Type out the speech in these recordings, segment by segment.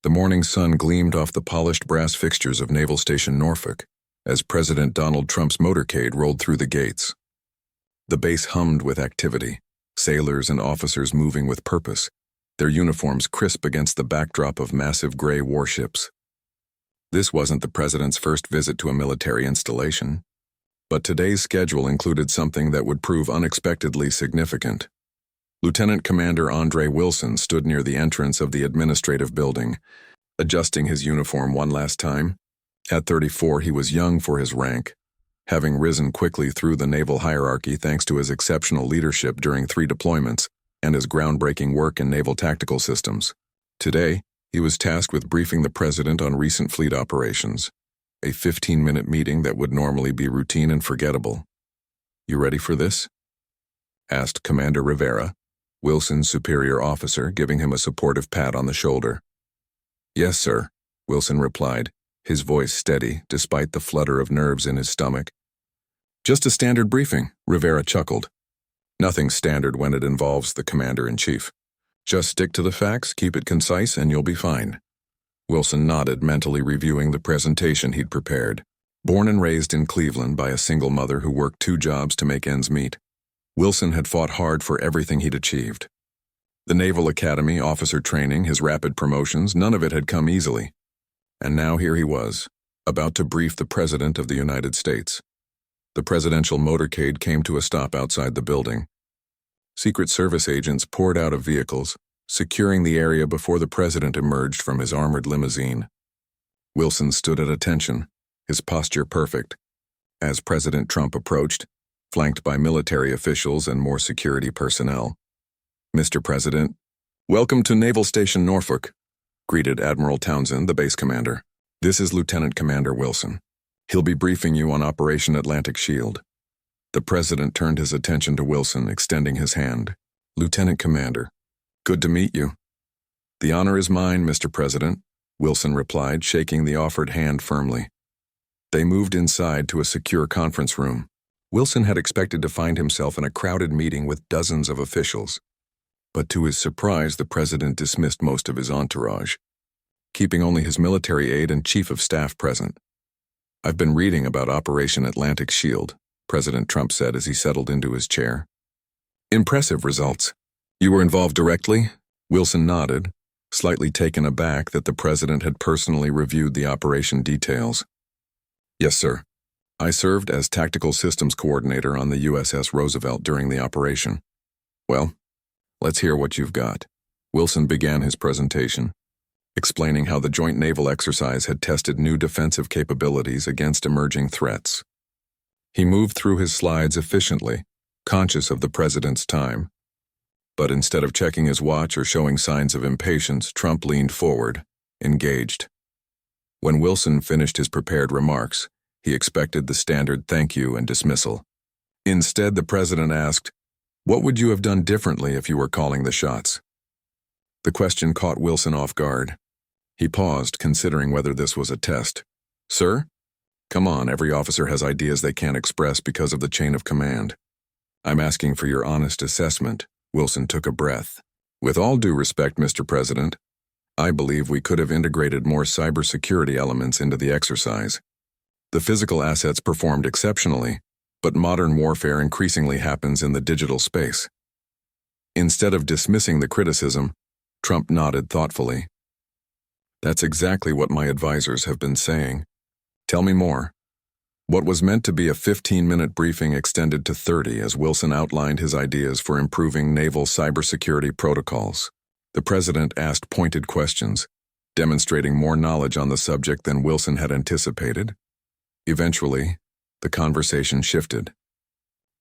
The morning sun gleamed off the polished brass fixtures of Naval Station Norfolk as President Donald Trump's motorcade rolled through the gates. The base hummed with activity, sailors and officers moving with purpose, their uniforms crisp against the backdrop of massive gray warships. This wasn't the president's first visit to a military installation, but today's schedule included something that would prove unexpectedly significant. Lieutenant Commander Andre Wilson stood near the entrance of the administrative building, adjusting his uniform one last time. At 34, he was young for his rank, having risen quickly through the naval hierarchy thanks to his exceptional leadership during 3 deployments and his groundbreaking work in naval tactical systems. Today, he was tasked with briefing the president on recent fleet operations, a 15-minute meeting that would normally be routine and forgettable. "You ready for this?" asked Commander Rivera, Wilson's superior officer, giving him a supportive pat on the shoulder. "Yes, sir," Wilson replied, his voice steady despite the flutter of nerves in his stomach. "Just a standard briefing," Rivera chuckled. "Nothing standard when it involves the commander-in-chief. Just stick to the facts, keep it concise, and you'll be fine." Wilson nodded, mentally reviewing the presentation he'd prepared. Born and raised in Cleveland by a single mother who worked 2 jobs to make ends meet, Wilson had fought hard for everything he'd achieved. The Naval Academy, officer training, his rapid promotions, none of it had come easily. And now here he was, about to brief the President of the United States. The presidential motorcade came to a stop outside the building. Secret Service agents poured out of vehicles, securing the area before the president emerged from his armored limousine. Wilson stood at attention, his posture perfect, as President Trump approached, flanked by military officials and more security personnel. "Mr. President, welcome to Naval Station Norfolk," greeted Admiral Townsend, the base commander. "This is Lieutenant Commander Wilson. He'll be briefing you on Operation Atlantic Shield." The president turned his attention to Wilson, extending his hand. "Lieutenant Commander, good to meet you." "The honor is mine, Mr. President," Wilson replied, shaking the offered hand firmly. They moved inside to a secure conference room. Wilson had expected to find himself in a crowded meeting with dozens of officials. But to his surprise, the president dismissed most of his entourage, keeping only his military aide and chief of staff present. "I've been reading about Operation Atlantic Shield," President Trump said as he settled into his chair. "Impressive results. You were involved directly?" Wilson nodded, slightly taken aback that the president had personally reviewed the operation details. "Yes, sir. I served as Tactical Systems Coordinator on the USS Roosevelt during the operation." "Well, let's hear what you've got." Wilson began his presentation, explaining how the joint naval exercise had tested new defensive capabilities against emerging threats. He moved through his slides efficiently, conscious of the president's time. But instead of checking his watch or showing signs of impatience, Trump leaned forward, engaged. When Wilson finished his prepared remarks, he expected the standard thank you and dismissal. Instead, the president asked, "What would you have done differently if you were calling the shots?" The question caught Wilson off guard. He paused, considering whether this was a test. "Sir? Come on, every officer has ideas they can't express because of the chain of command. I'm asking for your honest assessment." Wilson took a breath. "With all due respect, Mr. President, I believe we could have integrated more cybersecurity elements into the exercise. The physical assets performed exceptionally, but modern warfare increasingly happens in the digital space." Instead of dismissing the criticism, Trump nodded thoughtfully. "That's exactly what my advisors have been saying. Tell me more." What was meant to be a 15-minute briefing extended to 30 as Wilson outlined his ideas for improving naval cybersecurity protocols. The president asked pointed questions, demonstrating more knowledge on the subject than Wilson had anticipated. Eventually, the conversation shifted.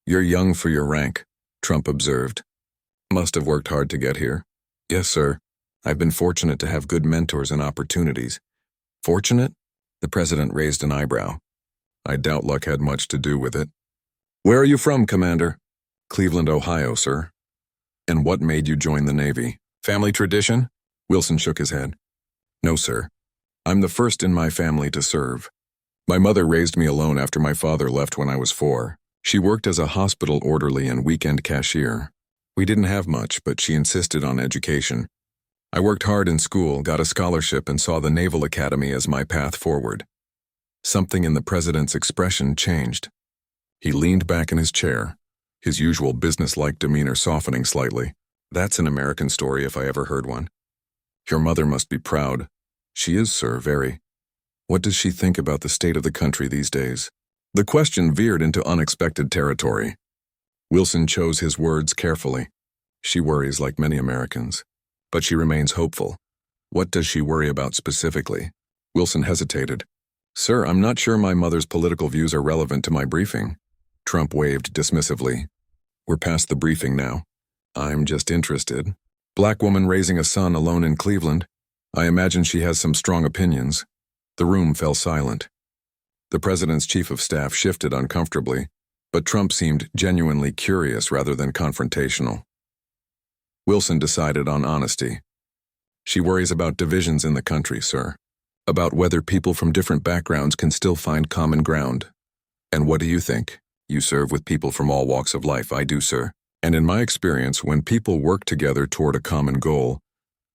"You're young for your rank," Trump observed. "Must have worked hard to get here." "Yes, sir. I've been fortunate to have good mentors and opportunities." "Fortunate?" The president raised an eyebrow. "I doubt luck had much to do with it." "Where are you from, Commander?" "Cleveland, Ohio, sir." "And what made you join the Navy? Family tradition?" Wilson shook his head. "No, sir. I'm the first in my family to serve. My mother raised me alone after my father left when I was 4. She worked as a hospital orderly and weekend cashier. We didn't have much, but she insisted on education. I worked hard in school, got a scholarship, and saw the Naval Academy as my path forward. Something in the president's expression changed. He leaned back in his chair, his usual businesslike demeanor softening slightly. That's an American story if I ever heard one. Your mother must be proud. She is, sir, very. What does she think about the state of the country these days? The question veered into unexpected territory. Wilson chose his words carefully. She worries like many Americans, but she remains hopeful. What does she worry about specifically? Wilson hesitated. Sir, I'm not sure my mother's political views are relevant to my briefing. Trump waved dismissively. We're past the briefing now. I'm just interested. Black woman raising a son alone in Cleveland. I imagine she has some strong opinions. The room fell silent. The president's chief of staff shifted uncomfortably, but Trump seemed genuinely curious rather than confrontational. Wilson decided on honesty. She worries about divisions in the country, sir. About whether people from different backgrounds can still find common ground. And what do you think? You serve with people from all walks of life. I do, sir. And in my experience, when people work together toward a common goal,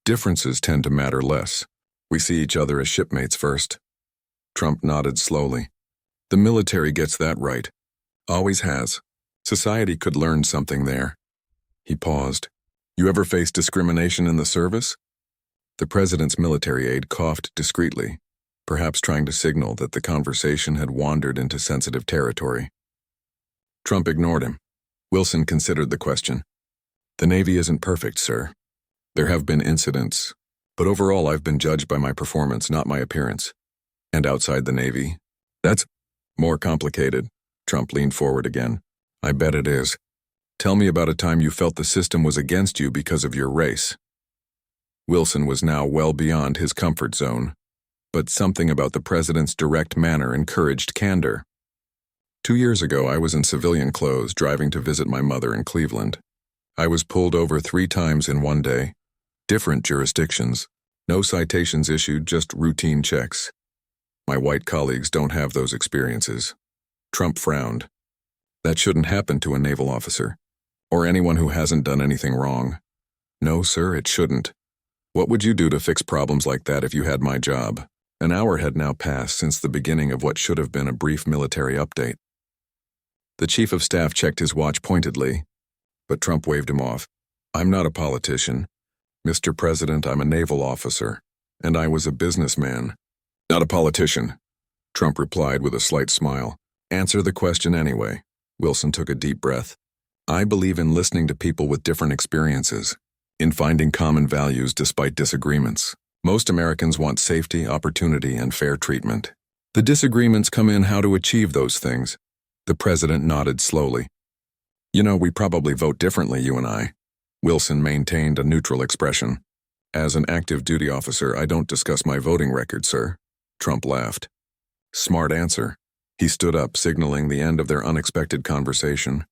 differences tend to matter less. We see each other as shipmates first. Trump nodded slowly. The military gets that right. Always has. Society could learn something there. He paused. You ever face discrimination in the service? The president's military aide coughed discreetly, perhaps trying to signal that the conversation had wandered into sensitive territory. Trump ignored him. Wilson considered the question. The Navy isn't perfect, sir. There have been incidents, but overall I've been judged by my performance, not my appearance. And outside the Navy, that's more complicated. Trump leaned forward again. I bet it is. Tell me about a time you felt the system was against you because of your race. Wilson was now well beyond his comfort zone, but something about the president's direct manner encouraged candor. 2 years ago, I was in civilian clothes driving to visit my mother in Cleveland. I was pulled over 3 times in one day. Different jurisdictions. No citations issued, just routine checks. My white colleagues don't have those experiences. Trump frowned. That shouldn't happen to a naval officer, or anyone who hasn't done anything wrong. No, sir, it shouldn't. What would you do to fix problems like that if you had my job? An hour had now passed since the beginning of what should have been a brief military update. The chief of staff checked his watch pointedly, but Trump waved him off. I'm not a politician. Mr. President, I'm a naval officer, and I was a businessman. Not a politician, Trump replied with a slight smile. Answer the question anyway. Wilson took a deep breath. I believe in listening to people with different experiences, in finding common values despite disagreements. Most Americans want safety, opportunity, and fair treatment. The disagreements come in how to achieve those things. The president nodded slowly. You know, we probably vote differently, you and I. Wilson maintained a neutral expression. As an active duty officer, I don't discuss my voting record, sir. Trump laughed. Smart answer. He stood up, signaling the end of their unexpected conversation.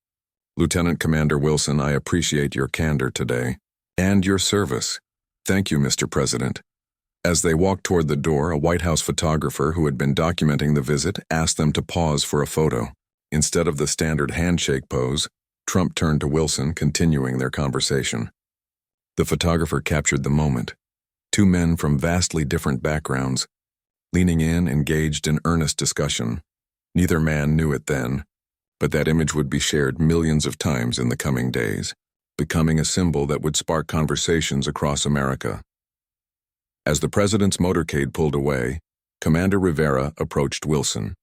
Lieutenant Commander Wilson, I appreciate your candor today. And your service. Thank you, Mr. President. As they walked toward the door, a White House photographer who had been documenting the visit asked them to pause for a photo. Instead of the standard handshake pose, Trump turned to Wilson, continuing their conversation. The photographer captured the moment. 2 men from vastly different backgrounds, leaning in, engaged in earnest discussion. Neither man knew it then, but that image would be shared millions of times in the coming days, becoming a symbol that would spark conversations across America. As the president's motorcade pulled away, Commander Rivera approached Wilson.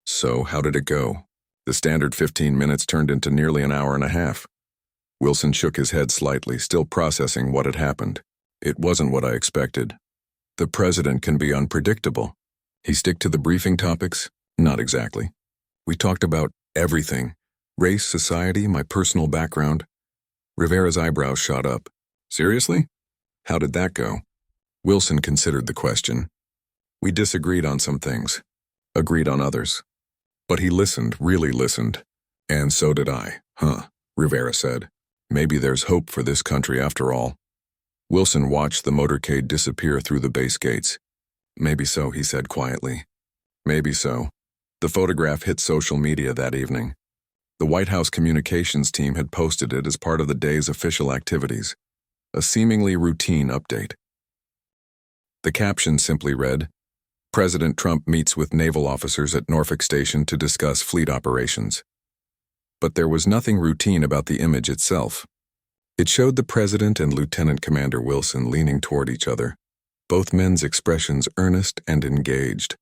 So, how did it go? The standard 15 minutes turned into nearly an hour and a half. Wilson shook his head slightly, still processing what had happened. It wasn't what I expected. The president can be unpredictable. He stick to the briefing topics? Not exactly. We talked about everything. Race, society, my personal background. Rivera's eyebrows shot up. Seriously? How did that go? Wilson considered the question. We disagreed on some things, agreed on others. But he listened, really listened. And so did I. Rivera said. Maybe there's hope for this country after all. Wilson watched the motorcade disappear through the base gates. Maybe so, he said quietly. Maybe so. The photograph hit social media that evening. The White House communications team had posted it as part of the day's official activities. a seemingly routine update. The caption simply read, "President Trump meets with naval officers at Norfolk Station to discuss fleet operations." But there was nothing routine about the image itself. It showed the president and Lieutenant Commander Wilson leaning toward each other, both men's expressions earnest and engaged.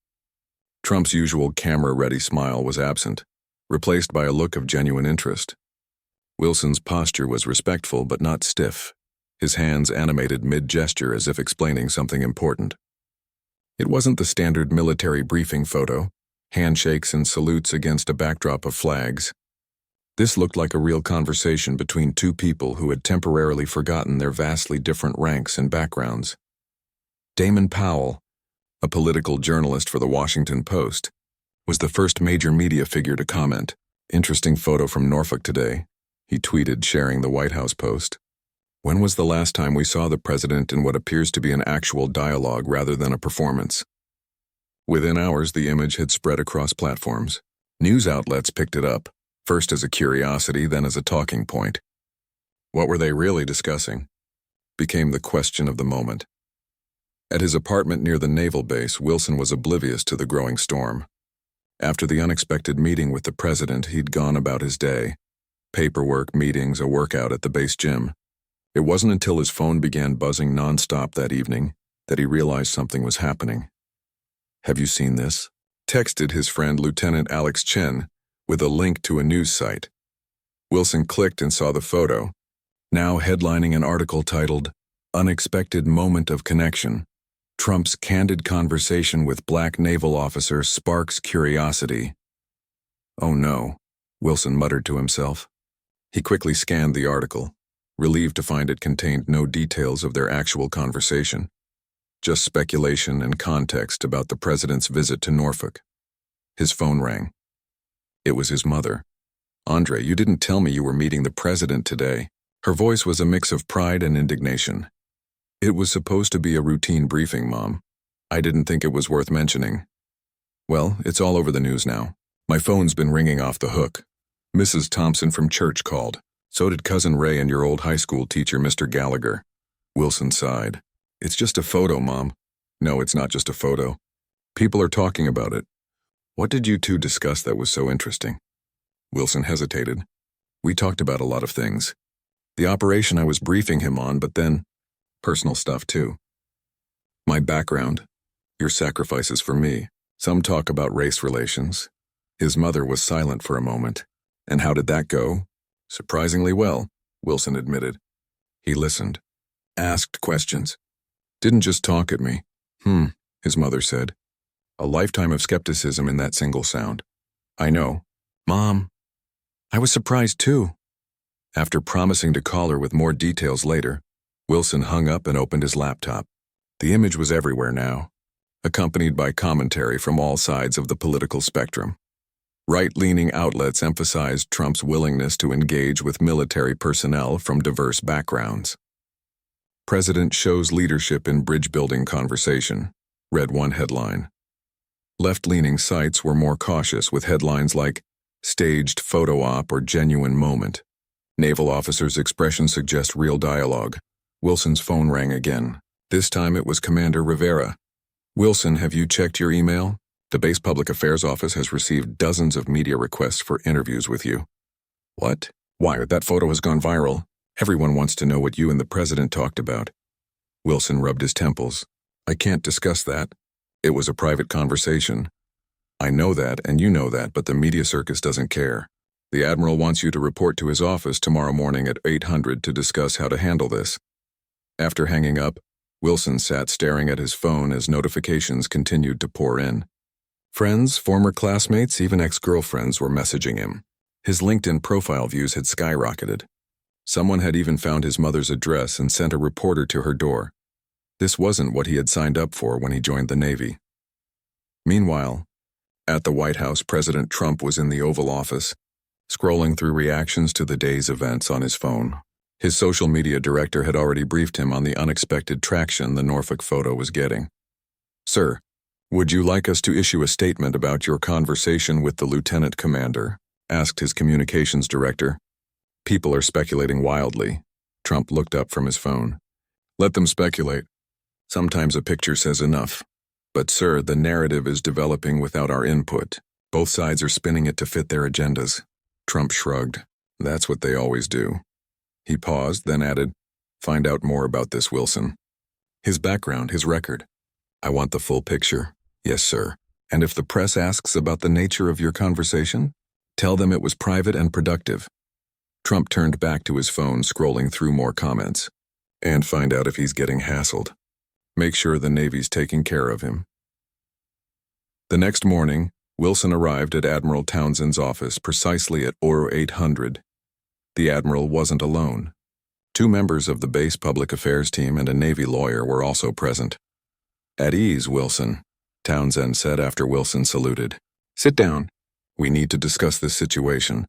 Trump's usual camera-ready smile was absent, replaced by a look of genuine interest. Wilson's posture was respectful but not stiff, his hands animated mid-gesture as if explaining something important. It wasn't the standard military briefing photo, handshakes and salutes against a backdrop of flags. This looked like a real conversation between two people who had temporarily forgotten their vastly different ranks and backgrounds. Damon Powell, a political journalist for the Washington Post, was the first major media figure to comment. "Interesting photo from Norfolk today," he tweeted, sharing the White House post. "When was the last time we saw the president in what appears to be an actual dialogue rather than a performance?" Within hours, the image had spread across platforms. News outlets picked it up, first as a curiosity, then as a talking point. What were they really discussing? Became the question of the moment. At his apartment near the naval base, Wilson was oblivious to the growing storm. After the unexpected meeting with the president, he'd gone about his day. Paperwork, meetings, a workout at the base gym. It wasn't until his phone began buzzing nonstop that evening that he realized something was happening. "Have you seen this?" texted his friend Lieutenant Alex Chen with a link to a news site. Wilson clicked and saw the photo, now headlining an article titled, "Unexpected Moment of Connection. Trump's candid conversation with black naval officer sparks curiosity." "Oh no," Wilson muttered to himself. He quickly scanned the article, relieved to find it contained no details of their actual conversation, just speculation and context about the president's visit to Norfolk. His phone rang. It was his mother. "Andre, you didn't tell me you were meeting the president today." Her voice was a mix of pride and indignation. "It was supposed to be a routine briefing, Mom. I didn't think it was worth mentioning." "Well, it's all over the news now. My phone's been ringing off the hook. Mrs. Thompson from church called. So did Cousin Ray and your old high school teacher, Mr. Gallagher." Wilson sighed. "It's just a photo, Mom." "No, it's not just a photo. People are talking about it." "What did you two discuss that was so interesting?" Wilson hesitated. "We talked about a lot of things. The operation I was briefing him on, but then personal stuff too. My background, your sacrifices for me, some talk about race relations." His mother was silent for a moment. "And how did that go?" "Surprisingly well," Wilson admitted. He listened, asked questions. "Didn't just talk at me." His mother said. A lifetime of skepticism in that single sound. "I know. Mom, I was surprised too." After promising to call her with more details later, Wilson hung up and opened his laptop. The image was everywhere now, accompanied by commentary from all sides of the political spectrum. Right-leaning outlets emphasized Trump's willingness to engage with military personnel from diverse backgrounds. "President shows leadership in bridge-building conversation," read one headline. Left-leaning sites were more cautious with headlines like, "Staged photo op or genuine moment." Naval officers' expressions suggest real dialogue. Wilson's phone rang again. This time it was Commander Rivera. "Wilson, have you checked your email? The base public affairs office has received dozens of media requests for interviews with you." "What?" "Why, that photo has gone viral. Everyone wants to know what you and the president talked about." Wilson rubbed his temples. "I can't discuss that. It was a private conversation." "I know that, and you know that, but the media circus doesn't care. The Admiral wants you to report to his office tomorrow morning at 800 to discuss how to handle this." After hanging up, Wilson sat staring at his phone as notifications continued to pour in. Friends, former classmates, even ex-girlfriends were messaging him. His LinkedIn profile views had skyrocketed. Someone had even found his mother's address and sent a reporter to her door. This wasn't what he had signed up for when he joined the Navy. Meanwhile, at the White House, President Trump was in the Oval Office, scrolling through reactions to the day's events on his phone. His social media director had already briefed him on the unexpected traction the Norfolk photo was getting. "Sir, would you like us to issue a statement about your conversation with the lieutenant commander?" asked his communications director. "People are speculating wildly." Trump looked up from his phone. Let them speculate. Sometimes a picture says enough. But sir, the narrative is developing without our input. Both sides are spinning it to fit their agendas. Trump shrugged. That's what they always do. He paused, then added, "Find out more about this Wilson. His background, his record. I want the full picture." "Yes, sir. And if the press asks about the nature of your conversation, tell them it was private and productive." Trump turned back to his phone, scrolling through more comments. "And find out if he's getting hassled. Make sure the Navy's taking care of him." The next morning, Wilson arrived at Admiral Townsend's office precisely at 0800. The Admiral wasn't alone. 2 members of the base public affairs team and a Navy lawyer were also present. "At ease, Wilson," Townsend said after Wilson saluted. "Sit down. We need to discuss this situation.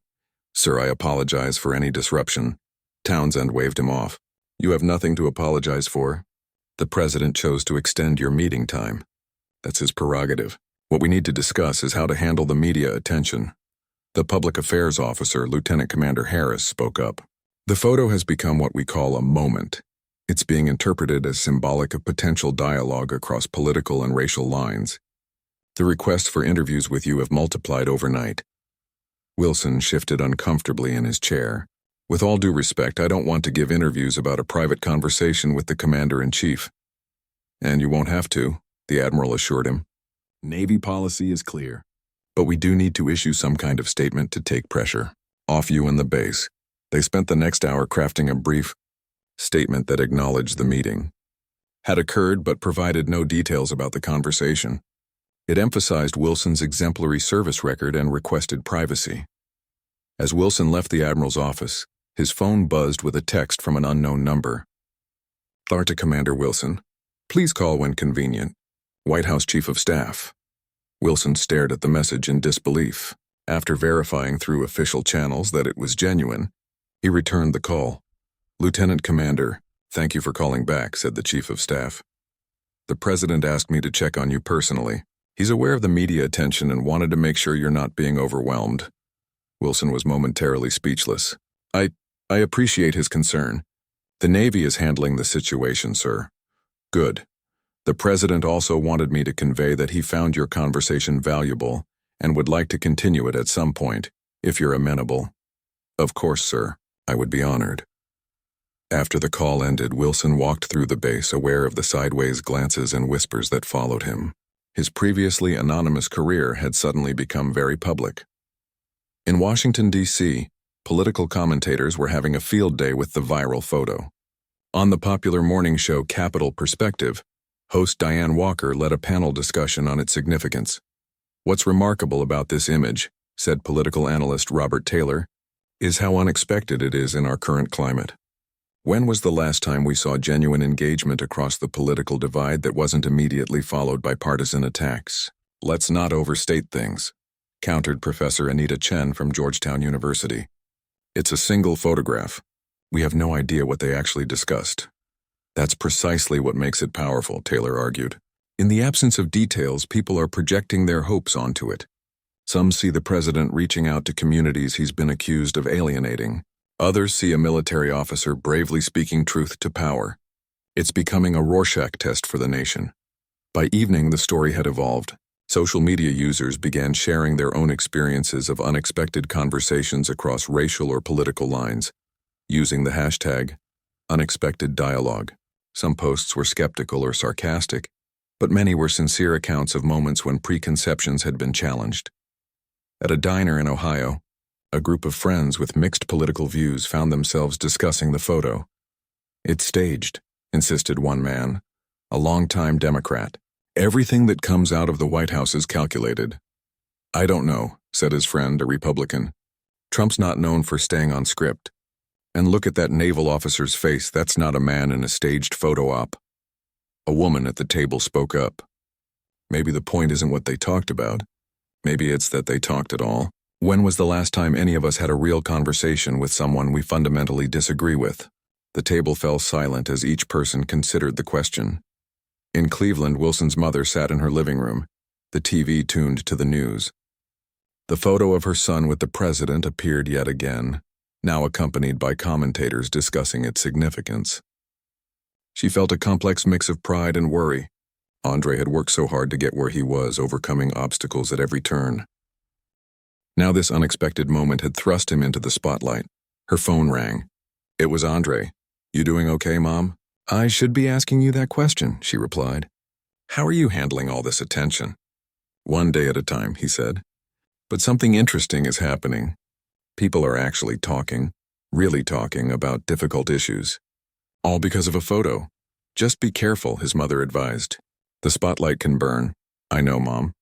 Sir, I apologize for any disruption." Townsend waved him off. "You have nothing to apologize for. The President chose to extend your meeting time. That's his prerogative. What we need to discuss is how to handle the media attention." The public affairs officer, Lieutenant Commander Harris, spoke up. "The photo has become what we call a moment. It's being interpreted as symbolic of potential dialogue across political and racial lines. The requests for interviews with you have multiplied overnight." Wilson shifted uncomfortably in his chair. "With all due respect, I don't want to give interviews about a private conversation with the Commander-in-Chief." "And you won't have to," the Admiral assured him. "Navy policy is clear. But we do need to issue some kind of statement to take pressure off you and the base." They spent the next hour crafting a brief statement that acknowledged the meeting had occurred but provided no details about the conversation. It emphasized Wilson's exemplary service record and requested privacy. As Wilson left the Admiral's office, his phone buzzed with a text from an unknown number. "To Commander Wilson. Please call when convenient. White House Chief of Staff." Wilson stared at the message in disbelief. After verifying through official channels that it was genuine, he returned the call. "Lieutenant Commander, thank you for calling back," said the Chief of Staff. "The President asked me to check on you personally. He's aware of the media attention and wanted to make sure you're not being overwhelmed." Wilson was momentarily speechless. I appreciate his concern. The Navy is handling the situation, sir." "Good. The President also wanted me to convey that he found your conversation valuable and would like to continue it at some point, if you're amenable." "Of course, sir. I would be honored." After the call ended, Wilson walked through the base, aware of the sideways glances and whispers that followed him. His previously anonymous career had suddenly become very public. In Washington, D.C., political commentators were having a field day with the viral photo. On the popular morning show Capitol Perspective, host Diane Walker led a panel discussion on its significance. "What's remarkable about this image," said political analyst Robert Taylor, "is how unexpected it is in our current climate. When was the last time we saw genuine engagement across the political divide that wasn't immediately followed by partisan attacks? Let's not overstate things," countered Professor Anita Chen from Georgetown University. "It's a single photograph. We have no idea what they actually discussed." "That's precisely what makes it powerful," Taylor argued. "In the absence of details, people are projecting their hopes onto it. Some see the president reaching out to communities he's been accused of alienating. Others see a military officer bravely speaking truth to power. It's becoming a Rorschach test for the nation." By evening, the story had evolved. Social media users began sharing their own experiences of unexpected conversations across racial or political lines, using the hashtag #UnexpectedDialogue. Some posts were skeptical or sarcastic, but many were sincere accounts of moments when preconceptions had been challenged. At a diner in Ohio, a group of friends with mixed political views found themselves discussing the photo. "It's staged," insisted one man, a longtime Democrat. "Everything that comes out of the White House is calculated." "I don't know," said his friend, a Republican. "Trump's not known for staying on script. And look at that naval officer's face. That's not a man in a staged photo op." A woman at the table spoke up. "Maybe the point isn't what they talked about. Maybe it's that they talked at all. When was the last time any of us had a real conversation with someone we fundamentally disagree with?" The table fell silent as each person considered the question. In Cleveland, Wilson's mother sat in her living room, the TV tuned to the news. The photo of her son with the president appeared yet again, now accompanied by commentators discussing its significance. She felt a complex mix of pride and worry. Andre had worked so hard to get where he was, overcoming obstacles at every turn. Now this unexpected moment had thrust him into the spotlight. Her phone rang. It was Andre. "You doing okay, Mom?" "I should be asking you that question," she replied. "How are you handling all this attention?" "One day at a time," he said. "But something interesting is happening. People are actually talking, really talking about difficult issues. All because of a photo. Just be careful," his mother advised. "The spotlight can burn. I know, Mom.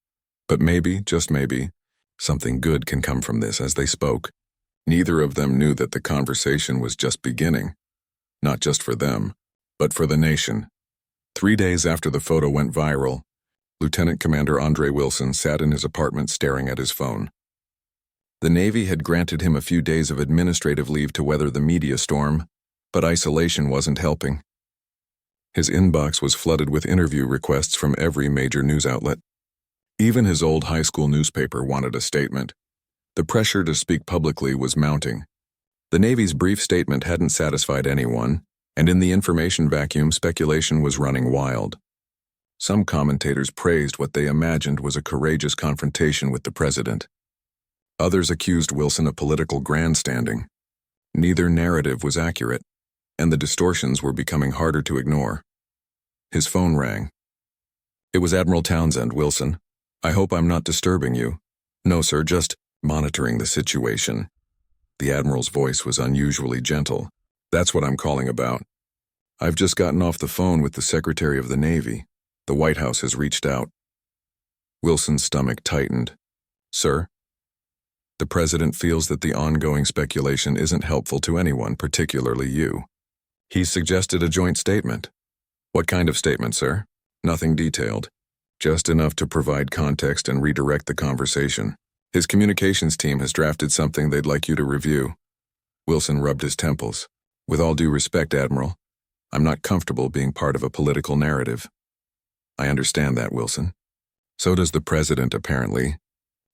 But maybe, just maybe, something good can come from this." As they spoke, neither of them knew that the conversation was just beginning. Not just for them, but for the nation. 3 days after the photo went viral, Lieutenant Commander Andre Wilson sat in his apartment staring at his phone. The Navy had granted him a few days of administrative leave to weather the media storm, but isolation wasn't helping. His inbox was flooded with interview requests from every major news outlet. Even his old high school newspaper wanted a statement. The pressure to speak publicly was mounting. The Navy's brief statement hadn't satisfied anyone, and in the information vacuum, speculation was running wild. Some commentators praised what they imagined was a courageous confrontation with the president. Others accused Wilson of political grandstanding. Neither narrative was accurate, and the distortions were becoming harder to ignore. His phone rang. It was Admiral Townsend. "Wilson, I hope I'm not disturbing you." "No, sir, just monitoring the situation." The Admiral's voice was unusually gentle. "That's what I'm calling about. I've just gotten off the phone with the Secretary of the Navy. The White House has reached out." Wilson's stomach tightened. "Sir?" "The President feels that the ongoing speculation isn't helpful to anyone, particularly you. He's suggested a joint statement." "What kind of statement, sir?" "Nothing detailed. Just enough to provide context and redirect the conversation. His communications team has drafted something they'd like you to review." Wilson rubbed his temples. "With all due respect, Admiral, I'm not comfortable being part of a political narrative." "I understand that, Wilson. So does the President, apparently.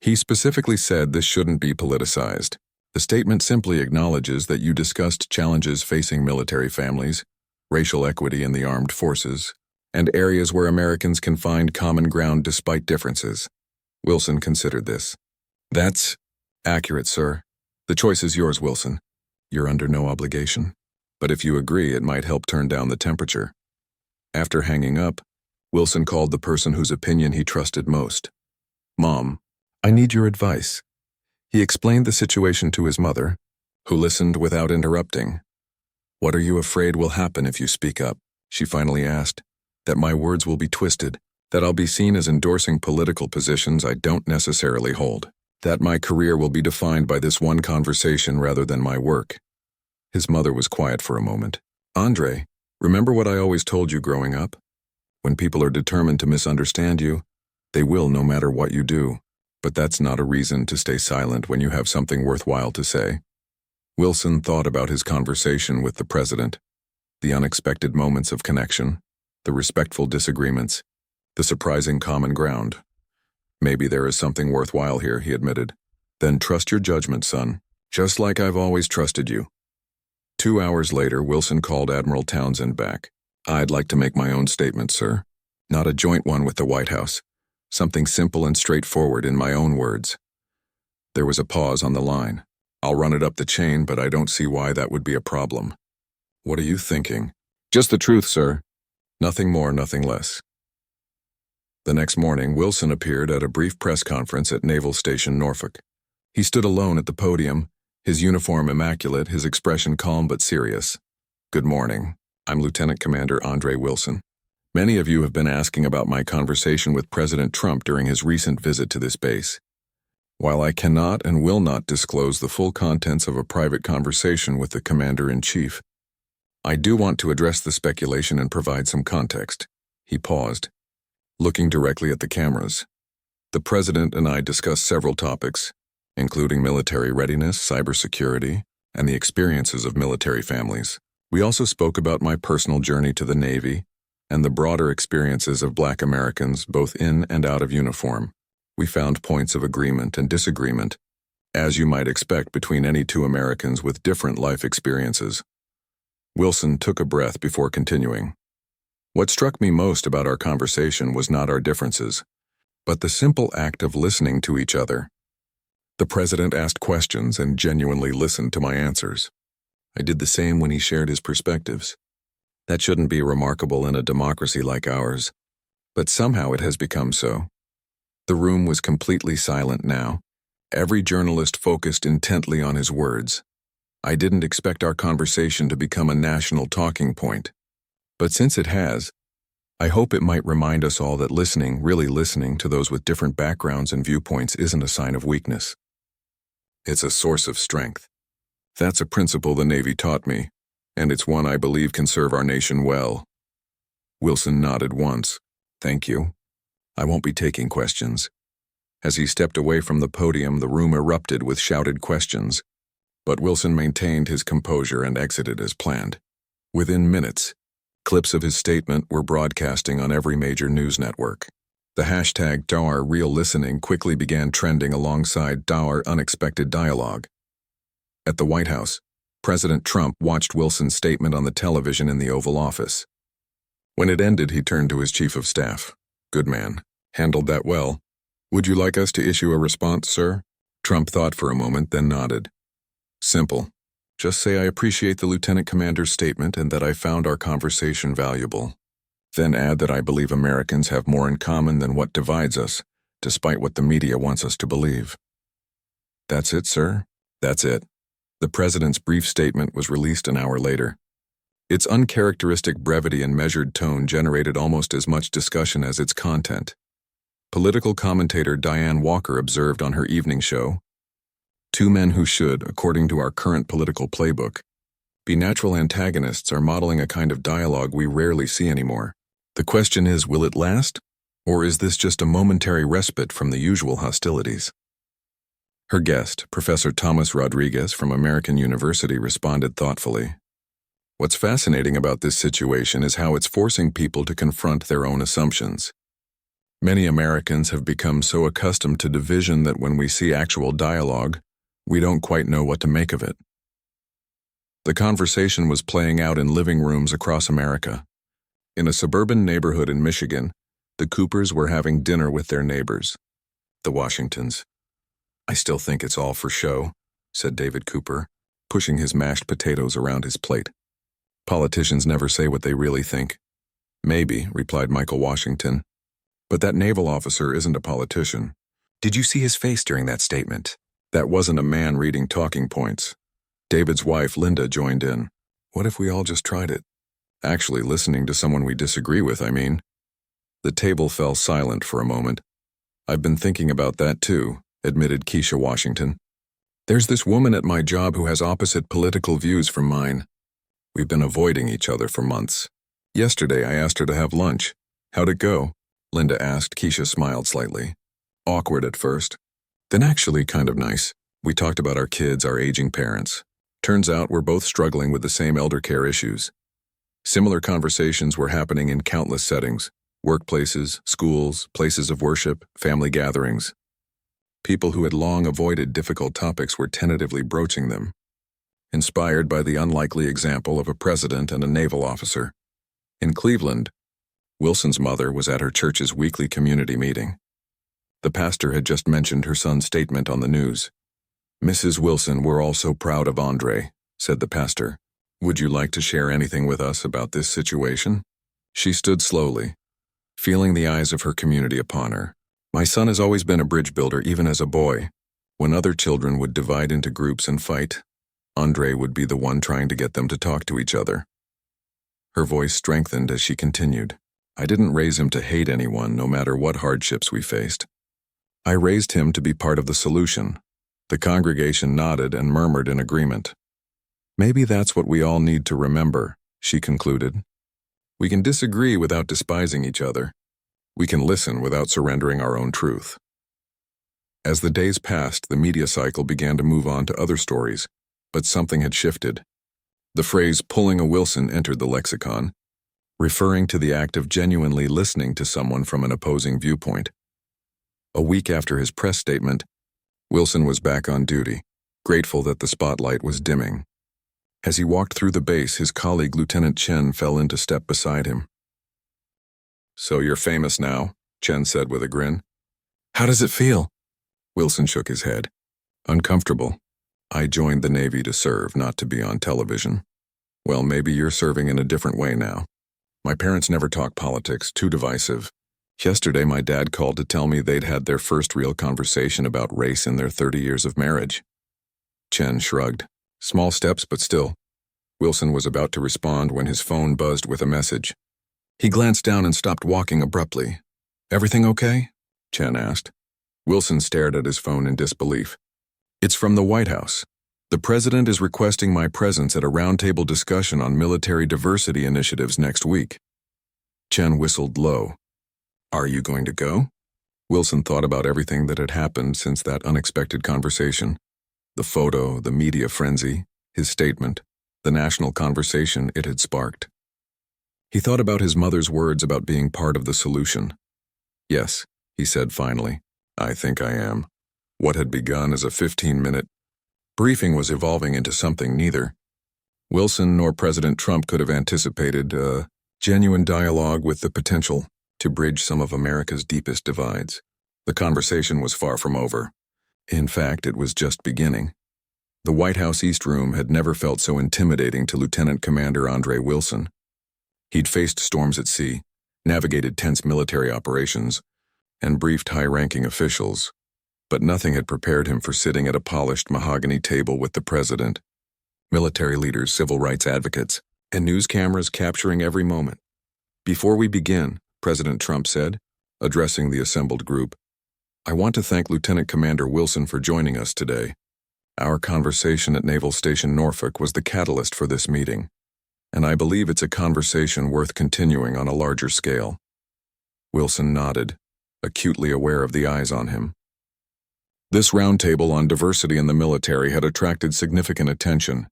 He specifically said this shouldn't be politicized. The statement simply acknowledges that you discussed challenges facing military families, racial equity in the armed forces, and areas where Americans can find common ground despite differences." Wilson considered this. "That's accurate, sir. The choice is yours, Wilson. You're under no obligation. But if you agree, it might help turn down the temperature." After hanging up, Wilson called the person whose opinion he trusted most. "Mom, I need your advice." He explained the situation to his mother, who listened without interrupting. "What are you afraid will happen if you speak up?" she finally asked. "That my words will be twisted, that I'll be seen as endorsing political positions I don't necessarily hold, that my career will be defined by this one conversation rather than my work." His mother was quiet for a moment. "Andre, remember what I always told you growing up? When people are determined to misunderstand you, they will no matter what you do. But that's not a reason to stay silent when you have something worthwhile to say." Wilson thought about his conversation with the president, the unexpected moments of connection, the respectful disagreements, the surprising common ground. "Maybe there is something worthwhile here," he admitted. "Then trust your judgment, son, just like I've always trusted you." 2 hours later, Wilson called Admiral Townsend back. "I'd like to make my own statement, sir. Not a joint one with the White House. Something simple and straightforward in my own words." There was a pause on the line. "I'll run it up the chain, but I don't see why that would be a problem." "What are you thinking?" "Just the truth, sir. Nothing more, nothing less." The next morning, Wilson appeared at a brief press conference at Naval Station Norfolk. He stood alone at the podium, his uniform immaculate, his expression calm but serious. "Good morning. I'm Lieutenant Commander Andre Wilson. Many of you have been asking about my conversation with President Trump during his recent visit to this base. While I cannot and will not disclose the full contents of a private conversation with the Commander-in-Chief, I do want to address the speculation and provide some context." He paused, looking directly at the cameras. "The President and I discussed several topics, including military readiness, cybersecurity, and the experiences of military families. We also spoke about my personal journey to the Navy and the broader experiences of Black Americans both in and out of uniform. We found points of agreement and disagreement, as you might expect between any two Americans with different life experiences." Wilson took a breath before continuing. What struck me most about our conversation was not our differences, but the simple act of listening to each other. The president asked questions and genuinely listened to my answers. I did the same when he shared his perspectives. That shouldn't be remarkable in a democracy like ours, but somehow it has become so. The room was completely silent now. Every journalist focused intently on his words. I didn't expect our conversation to become a national talking point. But since it has, I hope it might remind us all that listening, really listening to those with different backgrounds and viewpoints isn't a sign of weakness. It's a source of strength. That's a principle the Navy taught me, and it's one I believe can serve our nation well. Wilson nodded once. Thank you. I won't be taking questions. As he stepped away from the podium, the room erupted with shouted questions, but Wilson maintained his composure and exited as planned. Within minutes, clips of his statement were broadcasting on every major news network. The hashtag #RealListening quickly began trending alongside #Unexpected Dialogue. At the White House, President Trump watched Wilson's statement on the television in the Oval Office. When it ended, he turned to his chief of staff. Good man. Handled that well. Would you like us to issue a response, sir? Trump thought for a moment, then nodded. Simple. Just say I appreciate the lieutenant commander's statement and that I found our conversation valuable. Then add that I believe Americans have more in common than what divides us, despite what the media wants us to believe. That's it, sir? That's it. The president's brief statement was released an hour later. Its uncharacteristic brevity and measured tone generated almost as much discussion as its content. Political commentator Diane Walker observed on her evening show, "Two men who should, according to our current political playbook, be natural antagonists are modeling a kind of dialogue we rarely see anymore. The question is, will it last? Or is this just a momentary respite from the usual hostilities?" Her guest, Professor Thomas Rodriguez from American University, responded thoughtfully. What's fascinating about this situation is how it's forcing people to confront their own assumptions. Many Americans have become so accustomed to division that when we see actual dialogue, we don't quite know what to make of it. The conversation was playing out in living rooms across America. In a suburban neighborhood in Michigan, the Coopers were having dinner with their neighbors, the Washingtons. "I still think it's all for show," said David Cooper, pushing his mashed potatoes around his plate. "Politicians never say what they really think." "Maybe," replied Michael Washington. "But that naval officer isn't a politician." "Did you see his face during that statement?" "That wasn't a man reading talking points." David's wife, Linda, joined in. "What if we all just tried it? Actually listening to someone we disagree with, I mean." The table fell silent for a moment. "I've been thinking about that too," admitted Keisha Washington. "There's this woman at my job who has opposite political views from mine. We've been avoiding each other for months. Yesterday I asked her to have lunch. How'd it go?" Linda asked. Keisha smiled slightly. "Awkward at first. Then actually kind of nice. We talked about our kids, our aging parents. Turns out we're both struggling with the same elder care issues. Similar conversations were happening in countless settings: workplaces, schools, places of worship, family gatherings. People who had long avoided difficult topics were tentatively broaching them, inspired by the unlikely example of a president and a naval officer. In Cleveland, Wilson's mother was at her church's weekly community meeting. The pastor had just mentioned her son's statement on the news. "Mrs. Wilson, we're all so proud of Andre," said the pastor. "Would you like to share anything with us about this situation?" She stood slowly, feeling the eyes of her community upon her. "My son has always been a bridge builder, even as a boy. When other children would divide into groups and fight, Andre would be the one trying to get them to talk to each other." Her voice strengthened as she continued. "I didn't raise him to hate anyone, no matter what hardships we faced. I raised him to be part of the solution." The congregation nodded and murmured in agreement. "Maybe that's what we all need to remember," she concluded. "We can disagree without despising each other. We can listen without surrendering our own truth." As the days passed, the media cycle began to move on to other stories, but something had shifted. The phrase "pulling a Wilson" entered the lexicon, referring to the act of genuinely listening to someone from an opposing viewpoint. A week after his press statement, Wilson was back on duty, grateful that the spotlight was dimming. As he walked through the base, his colleague Lieutenant Chen fell into step beside him. So you're famous now, Chen said with a grin. How does it feel? Wilson shook his head. Uncomfortable. I joined the Navy to serve, not to be on television. Well, maybe you're serving in a different way now. My parents never talk politics, too divisive. Yesterday, my dad called to tell me they'd had their first real conversation about race in their 30 years of marriage. Chen shrugged. Small steps, but still. Wilson was about to respond when his phone buzzed with a message. He glanced down and stopped walking abruptly. Everything okay? Chen asked. Wilson stared at his phone in disbelief. It's from the White House. The president is requesting my presence at a roundtable discussion on military diversity initiatives next week. Chen whistled low. Are you going to go? Wilson thought about everything that had happened since that unexpected conversation. The photo, the media frenzy, his statement, the national conversation it had sparked. He thought about his mother's words about being part of the solution. Yes, he said finally, I think I am. What had begun as a 15-minute briefing was evolving into something neither Wilson nor President Trump could have anticipated, a genuine dialogue with the potential to bridge some of America's deepest divides. The conversation was far from over. In fact, it was just beginning. The White House East Room had never felt so intimidating to Lieutenant Commander Andre Wilson. He'd faced storms at sea, navigated tense military operations, and briefed high-ranking officials, but nothing had prepared him for sitting at a polished mahogany table with the president, military leaders, civil rights advocates, and news cameras capturing every moment. Before we begin, President Trump said, addressing the assembled group, I want to thank Lieutenant Commander Wilson for joining us today. Our conversation at Naval Station Norfolk was the catalyst for this meeting, and I believe it's a conversation worth continuing on a larger scale. Wilson nodded, acutely aware of the eyes on him. This roundtable on diversity in the military had attracted significant attention.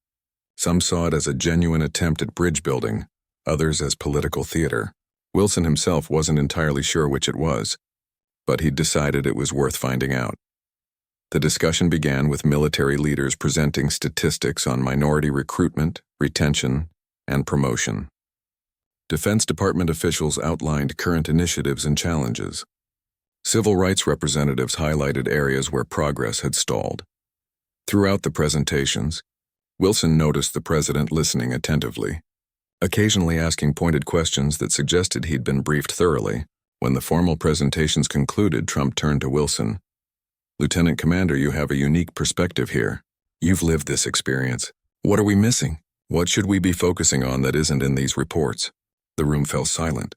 Some saw it as a genuine attempt at bridge building, others as political theater. Wilson himself wasn't entirely sure which it was, but he'd decided it was worth finding out. The discussion began with military leaders presenting statistics on minority recruitment, retention, and promotion. Defense Department officials outlined current initiatives and challenges. Civil rights representatives highlighted areas where progress had stalled. Throughout the presentations, Wilson noticed the president listening attentively, occasionally asking pointed questions that suggested he'd been briefed thoroughly. When the formal presentations concluded, Trump turned to Wilson. Lieutenant Commander, you have a unique perspective here. You've lived this experience. What are we missing? What should we be focusing on that isn't in these reports? The room fell silent.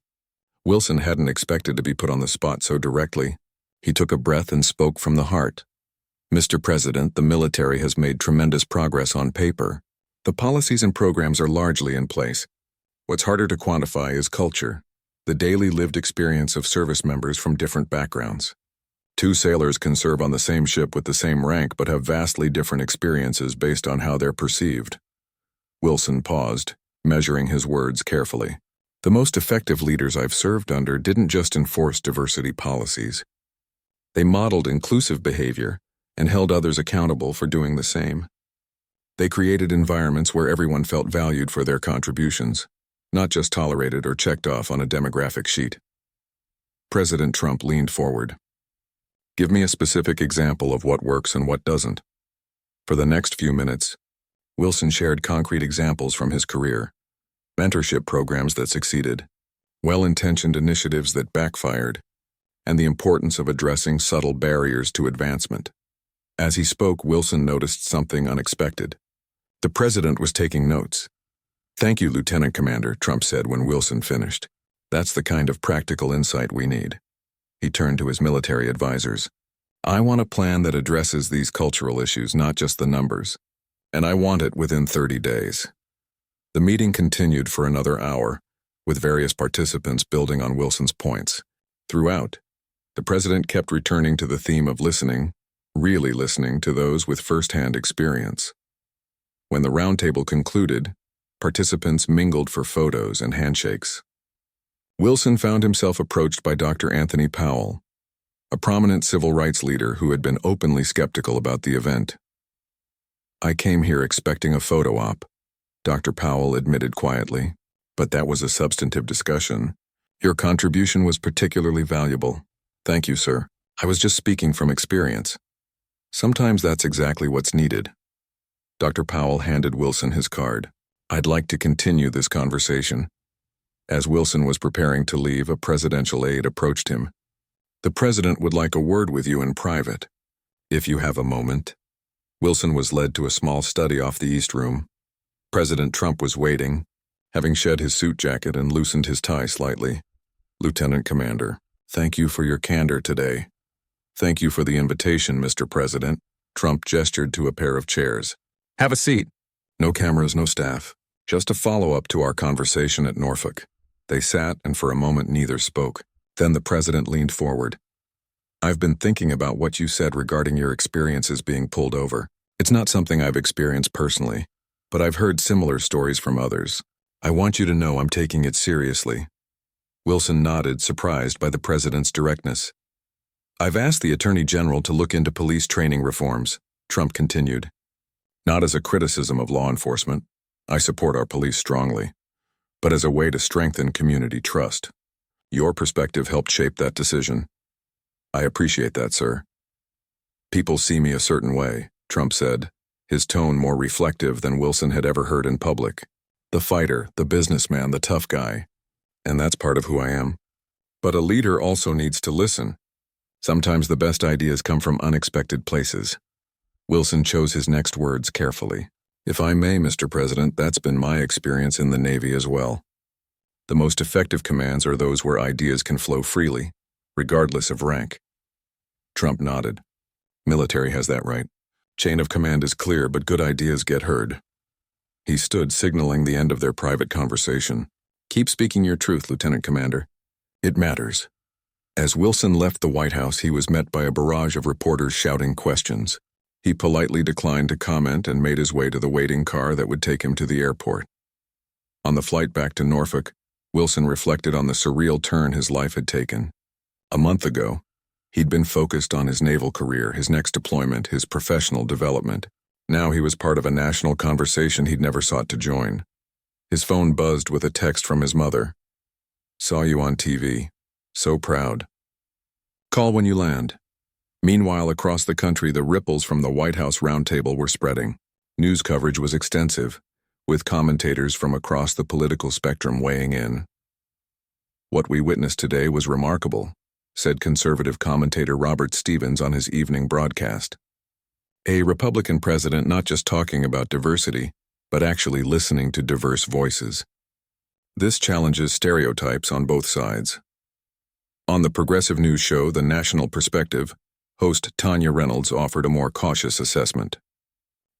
Wilson hadn't expected to be put on the spot so directly. He took a breath and spoke from the heart. Mr. President, the military has made tremendous progress on paper. The policies and programs are largely in place. What's harder to quantify is culture, the daily lived experience of service members from different backgrounds. Two sailors can serve on the same ship with the same rank but have vastly different experiences based on how they're perceived. Wilson paused, measuring his words carefully. The most effective leaders I've served under didn't just enforce diversity policies. They modeled inclusive behavior and held others accountable for doing the same. They created environments where everyone felt valued for their contributions, not just tolerated or checked off on a demographic sheet. President Trump leaned forward. Give me a specific example of what works and what doesn't. For the next few minutes, Wilson shared concrete examples from his career, mentorship programs that succeeded, well-intentioned initiatives that backfired, and the importance of addressing subtle barriers to advancement. As he spoke, Wilson noticed something unexpected. The president was taking notes. Thank you, Lieutenant Commander, Trump said when Wilson finished. That's the kind of practical insight we need. He turned to his military advisors. I want a plan that addresses these cultural issues, not just the numbers. And I want it within 30 days. The meeting continued for another hour, with various participants building on Wilson's points. Throughout, the president kept returning to the theme of listening, really listening to those with first-hand experience. When the roundtable concluded, participants mingled for photos and handshakes. Wilson found himself approached by Dr. Anthony Powell, a prominent civil rights leader who had been openly skeptical about the event. I came here expecting a photo op, Dr. Powell admitted quietly, but that was a substantive discussion, Your contribution was particularly valuable. Thank you, sir. I was just speaking from experience. Sometimes that's exactly what's needed. Dr. Powell handed Wilson his card. I'd like to continue this conversation. As Wilson was preparing to leave, a presidential aide approached him. The president would like a word with you in private. If you have a moment. Wilson was led to a small study off the East Room. President Trump was waiting, having shed his suit jacket and loosened his tie slightly. Lieutenant Commander, thank you for your candor today. Thank you for the invitation, Mr. President. Trump gestured to a pair of chairs. Have a seat. No cameras, no staff. Just a follow-up to our conversation at Norfolk. They sat, and for a moment neither spoke. Then the president leaned forward. I've been thinking about what you said regarding your experiences being pulled over. It's not something I've experienced personally, but I've heard similar stories from others. I want you to know I'm taking it seriously. Wilson nodded, surprised by the president's directness. I've asked the Attorney General to look into police training reforms, Trump continued. Not as a criticism of law enforcement. I support our police strongly, but as a way to strengthen community trust. Your perspective helped shape that decision. I appreciate that, sir. People see me a certain way, Trump said, his tone more reflective than Wilson had ever heard in public. The fighter, the businessman, the tough guy. And that's part of who I am. But a leader also needs to listen. Sometimes the best ideas come from unexpected places. Wilson chose his next words carefully. If I may, Mr. President, that's been my experience in the Navy as well. The most effective commands are those where ideas can flow freely, regardless of rank. Trump nodded. Military has that right. Chain of command is clear, but good ideas get heard. He stood, signaling the end of their private conversation. Keep speaking your truth, Lieutenant Commander. It matters. As Wilson left the White House, he was met by a barrage of reporters shouting questions. He politely declined to comment and made his way to the waiting car that would take him to the airport. On the flight back to Norfolk, Wilson reflected on the surreal turn his life had taken. A month ago, he'd been focused on his naval career, his next deployment, his professional development. Now he was part of a national conversation he'd never sought to join. His phone buzzed with a text from his mother. Saw you on TV. So proud. Call when you land. Meanwhile, across the country, the ripples from the White House roundtable were spreading. News coverage was extensive, with commentators from across the political spectrum weighing in. What we witnessed today was remarkable, said conservative commentator Robert Stevens on his evening broadcast. A Republican president not just talking about diversity, but actually listening to diverse voices. This challenges stereotypes on both sides. On the progressive news show The National Perspective, host Tanya Reynolds offered a more cautious assessment.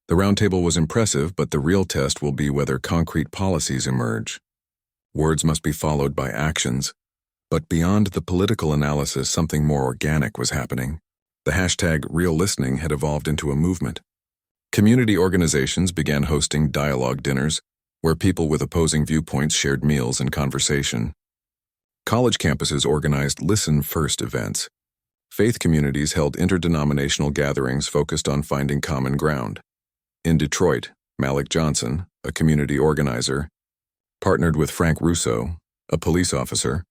The roundtable was impressive, but the real test will be whether concrete policies emerge. Words must be followed by actions. But beyond the political analysis, something more organic was happening. The hashtag Real Listening had evolved into a movement. Community organizations began hosting dialogue dinners, where people with opposing viewpoints shared meals and conversation. College campuses organized Listen First events. Faith communities held interdenominational gatherings focused on finding common ground. In Detroit, Malik Johnson, a community organizer, partnered with Frank Russo, a police officer,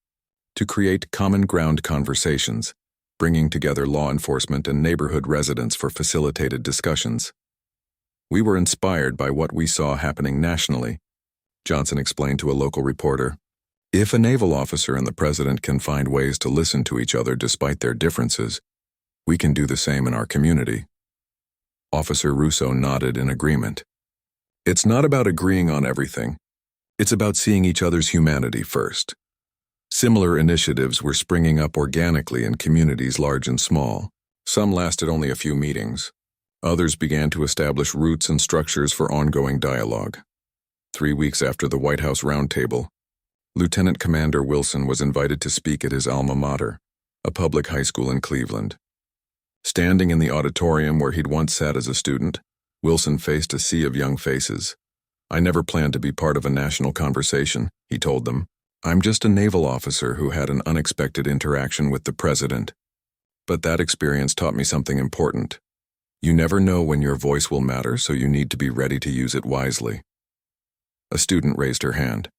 to create common ground conversations, bringing together law enforcement and neighborhood residents for facilitated discussions. We were inspired by what we saw happening nationally, Johnson explained to a local reporter. If a naval officer and the president can find ways to listen to each other despite their differences, we can do the same in our community. Officer Russo nodded in agreement. It's not about agreeing on everything. It's about seeing each other's humanity first. Similar initiatives were springing up organically in communities large and small. Some lasted only a few meetings. Others began to establish routes and structures for ongoing dialogue. 3 weeks after the White House roundtable, Lieutenant Commander Wilson was invited to speak at his alma mater, a public high school in Cleveland. Standing in the auditorium where he'd once sat as a student, Wilson faced a sea of young faces. I never planned to be part of a national conversation, he told them. I'm just a naval officer who had an unexpected interaction with the president. But that experience taught me something important. You never know when your voice will matter, so you need to be ready to use it wisely. A student raised her hand.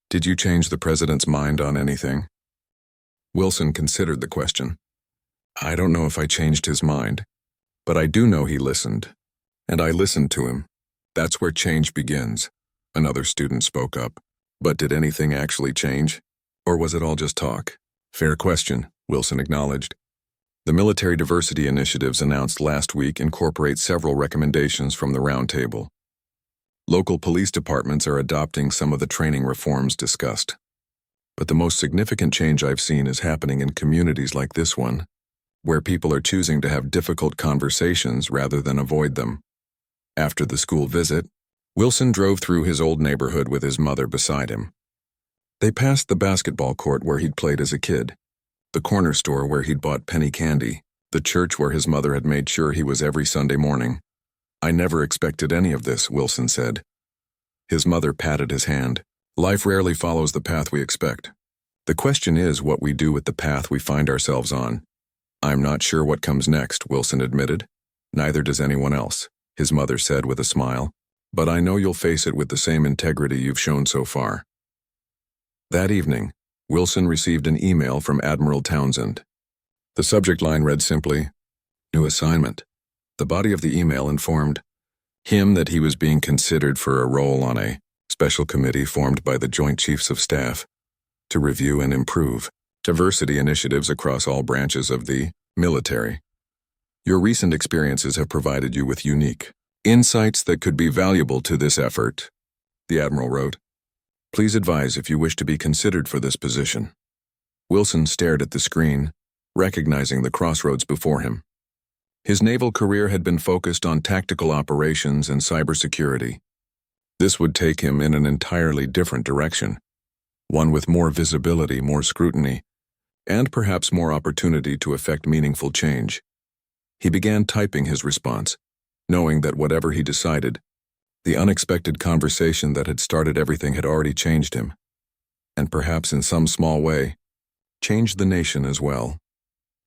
Did you change the president's mind on anything? Wilson considered the question. I don't know if I changed his mind, but I do know he listened. And I listened to him. That's where change begins. Another student spoke up. But did anything actually change? Or was it all just talk? Fair question, Wilson acknowledged. The military diversity initiatives announced last week incorporate several recommendations from the roundtable. Local police departments are adopting some of the training reforms discussed. But the most significant change I've seen is happening in communities like this one, where people are choosing to have difficult conversations rather than avoid them. After the school visit, Wilson drove through his old neighborhood with his mother beside him. They passed the basketball court where he'd played as a kid, the corner store where he'd bought penny candy, the church where his mother had made sure he was every Sunday morning. I never expected any of this, Wilson said. His mother patted his hand. Life rarely follows the path we expect. The question is what we do with the path we find ourselves on. I'm not sure what comes next, Wilson admitted. Neither does anyone else, his mother said with a smile. But I know you'll face it with the same integrity you've shown so far. That evening, Wilson received an email from Admiral Townsend. The subject line read simply, "New assignment." The body of the email informed him that he was being considered for a role on a special committee formed by the Joint Chiefs of Staff to review and improve diversity initiatives across all branches of the military. Your recent experiences have provided you with unique insights that could be valuable to this effort, the Admiral wrote. Please advise if you wish to be considered for this position. Wilson stared at the screen, recognizing the crossroads before him. His naval career had been focused on tactical operations and cybersecurity. This would take him in an entirely different direction, one with more visibility, more scrutiny, and perhaps more opportunity to effect meaningful change. He began typing his response, knowing that whatever he decided, the unexpected conversation that had started everything had already changed him, and perhaps in some small way, changed the nation as well.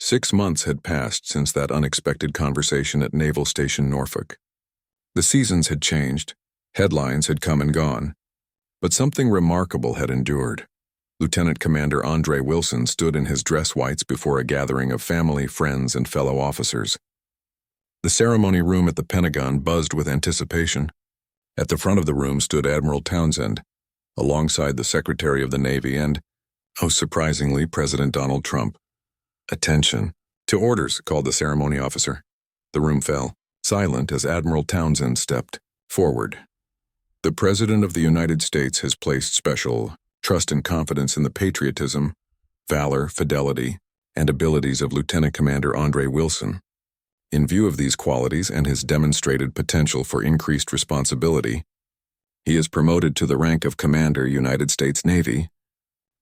6 months had passed since that unexpected conversation at Naval Station Norfolk. The seasons had changed, headlines had come and gone, but something remarkable had endured. Lieutenant Commander Andre Wilson stood in his dress whites before a gathering of family, friends, and fellow officers. The ceremony room at the Pentagon buzzed with anticipation. At the front of the room stood Admiral Townsend, alongside the Secretary of the Navy and, oh surprisingly, President Donald Trump. Attention. To orders, called the ceremony officer. The room fell, silent as Admiral Townsend stepped forward. The President of the United States has placed special trust and confidence in the patriotism, valor, fidelity, and abilities of Lieutenant Commander Andre Wilson. In view of these qualities and his demonstrated potential for increased responsibility, he is promoted to the rank of Commander, United States Navy,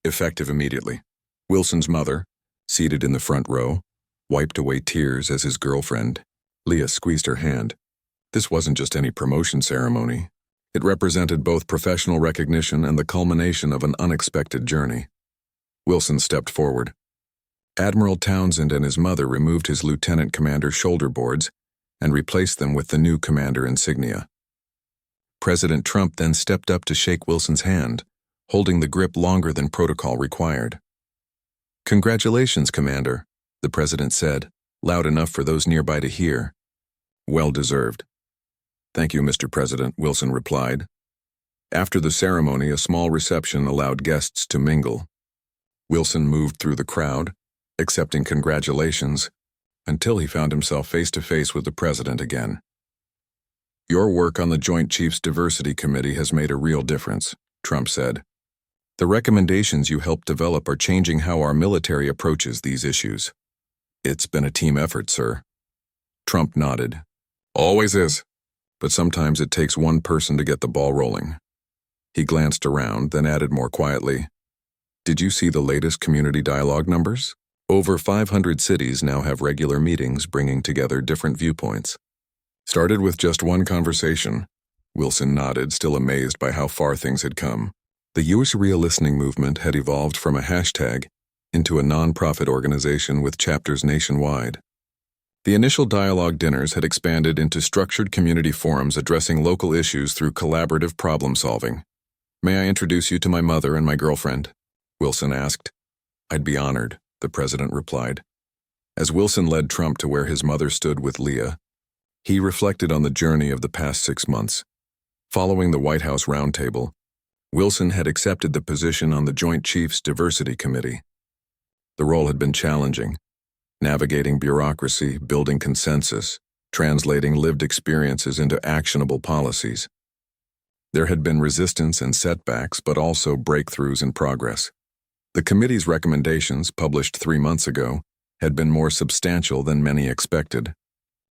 effective immediately. Wilson's mother, seated in the front row, wiped away tears as his girlfriend, Leah, squeezed her hand. This wasn't just any promotion ceremony. It represented both professional recognition and the culmination of an unexpected journey. Wilson stepped forward. Admiral Townsend and his mother removed his lieutenant commander shoulder boards and replaced them with the new commander insignia. President Trump then stepped up to shake Wilson's hand, holding the grip longer than protocol required. Congratulations, Commander, the president said, loud enough for those nearby to hear. Well deserved. Thank you, Mr. President, Wilson replied. After the ceremony, a small reception allowed guests to mingle. Wilson moved through the crowd, accepting congratulations, until he found himself face-to-face with the president again. Your work on the Joint Chiefs Diversity Committee has made a real difference, Trump said. The recommendations you helped develop are changing how our military approaches these issues. It's been a team effort, sir. Trump nodded. Always is. But sometimes it takes one person to get the ball rolling. He glanced around, then added more quietly, Did you see the latest community dialogue numbers? Over 500 cities now have regular meetings bringing together different viewpoints. Started with just one conversation. Wilson nodded, still amazed by how far things had come. The U.S. Real Listening movement had evolved from a hashtag into a non-profit organization with chapters nationwide. The initial dialogue dinners had expanded into structured community forums addressing local issues through collaborative problem-solving. May I introduce you to my mother and my girlfriend? Wilson asked. I'd be honored, the president replied. As Wilson led Trump to where his mother stood with Leah, he reflected on the journey of the past 6 months. Following the White House roundtable, Wilson had accepted the position on the Joint Chiefs Diversity Committee. The role had been challenging, navigating bureaucracy, building consensus, translating lived experiences into actionable policies. There had been resistance and setbacks, but also breakthroughs and progress. The committee's recommendations, published 3 months ago, had been more substantial than many expected.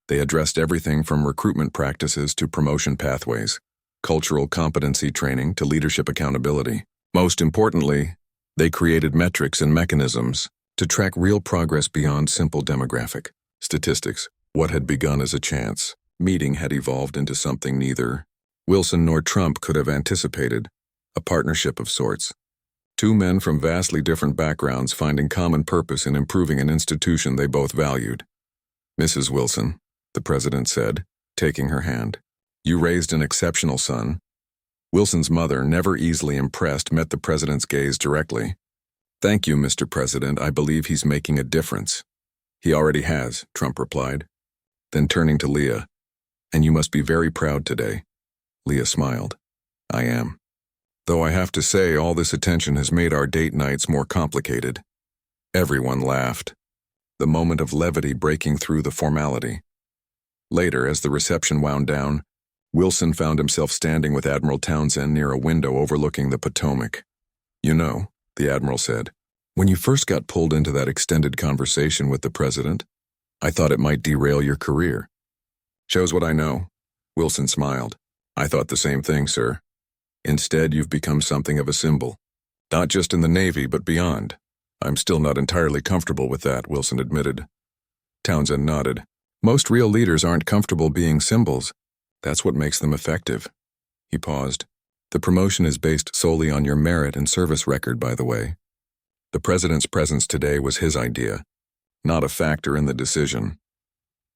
They addressed everything from recruitment practices to promotion pathways, cultural competency training to leadership accountability. Most importantly, they created metrics and mechanisms to track real progress beyond simple demographic statistics. What had begun as a chance meeting had evolved into something neither Wilson nor Trump could have anticipated, a partnership of sorts. Two men from vastly different backgrounds finding common purpose in improving an institution they both valued. Mrs. Wilson, the president said, taking her hand, you raised an exceptional son. Wilson's mother, never easily impressed, met the president's gaze directly. Thank you, Mr. President. I believe he's making a difference. He already has, Trump replied. Then turning to Leah, and you must be very proud today. Leah smiled. I am. Though I have to say all this attention has made our date nights more complicated. Everyone laughed, the moment of levity breaking through the formality. Later, as the reception wound down, Wilson found himself standing with Admiral Townsend near a window overlooking the Potomac. You know, the Admiral said, when you first got pulled into that extended conversation with the president, I thought it might derail your career. Shows what I know. Wilson smiled. I thought the same thing, sir. Instead, you've become something of a symbol. Not just in the Navy, but beyond. I'm still not entirely comfortable with that, Wilson admitted. Townsend nodded. Most real leaders aren't comfortable being symbols. That's what makes them effective. He paused. The promotion is based solely on your merit and service record, by the way. The president's presence today was his idea, not a factor in the decision.